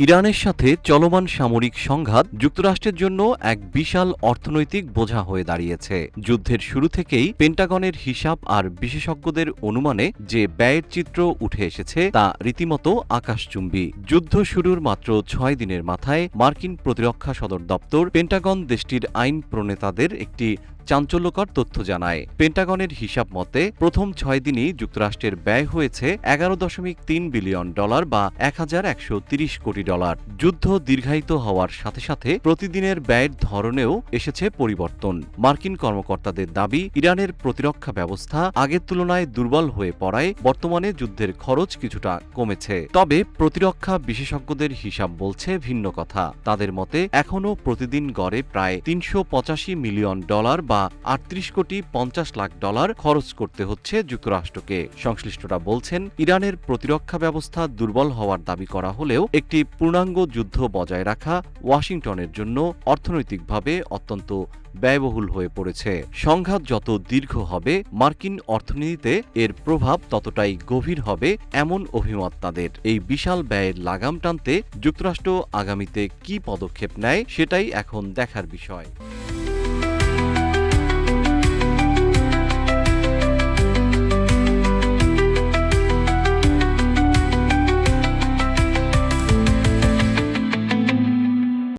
ইরানের সাথে চলমান সামরিক সংঘাত যুক্তরাষ্ট্রের জন্য এক বিশাল অর্থনৈতিক বোঝা হয়ে দাঁড়িয়েছে। যুদ্ধের শুরু থেকেই পেন্টাগনের হিসাব আর বিশেষজ্ঞদের অনুমানে যে ব্যয়ের চিত্র উঠে এসেছে তা রীতিমতো আকাশচুম্বী। যুদ্ধ শুরুর মাত্র ৬ দিনের মাথায় মার্কিন প্রতিরক্ষা সদর দপ্তর পেন্টাগন দেশটির আইন প্রণেতাদের একটি চাঞ্চল্যকর তথ্য জানায়। পেন্টাগনের হিসাব মতে প্রথম ৬ দিনই যুক্তরাষ্ট্রের ব্যয় হয়েছে $11.৩ বিলিয়ন বা $১,১৩০ কোটি। যুদ্ধ দীর্ঘায়িত হওয়ার সাথে সাথে প্রতিদিনের ব্যয়ের ধরনেও এসেছে পরিবর্তন। মার্কিন কর্মকর্তাদের দাবি, ইরানের প্রতিরক্ষা ব্যবস্থা আগের তুলনায় দুর্বল হয়ে পড়ায় বর্তমানে যুদ্ধের খরচ কিছুটা কমেছে। তবে প্রতিরক্ষা বিশেষজ্ঞদের হিসাব বলছে ভিন্ন কথা। তাদের মতে এখনও প্রতিদিন গড়ে প্রায় $৩৮৫ মিলিয়ন বা $৩৮,৫০,০০,০০০ খরচ করতে হচ্ছে যুক্তরাষ্ট্রকে। সংশ্লিষ্টরা বলছেন, ইরানের প্রতিরক্ষা ব্যবস্থা দুর্বল হওয়ার দাবি করা হলেও একটি পূর্ণাঙ্গ যুদ্ধ বজায় রাখা ওয়াশিংটনের জন্য অর্থনৈতিকভাবে অত্যন্ত ব্যয়বহুল হয়ে পড়েছে। সংঘাত যত দীর্ঘ হবে, মার্কিন অর্থনীতিতে এর প্রভাব ততটাই গভীর হবে এমন অভিমত তাদের। এই বিশাল ব্যয়ের লাগাম টানতে যুক্তরাষ্ট্র আগামীতে কী পদক্ষেপ নেয় সেটাই এখন দেখার বিষয়।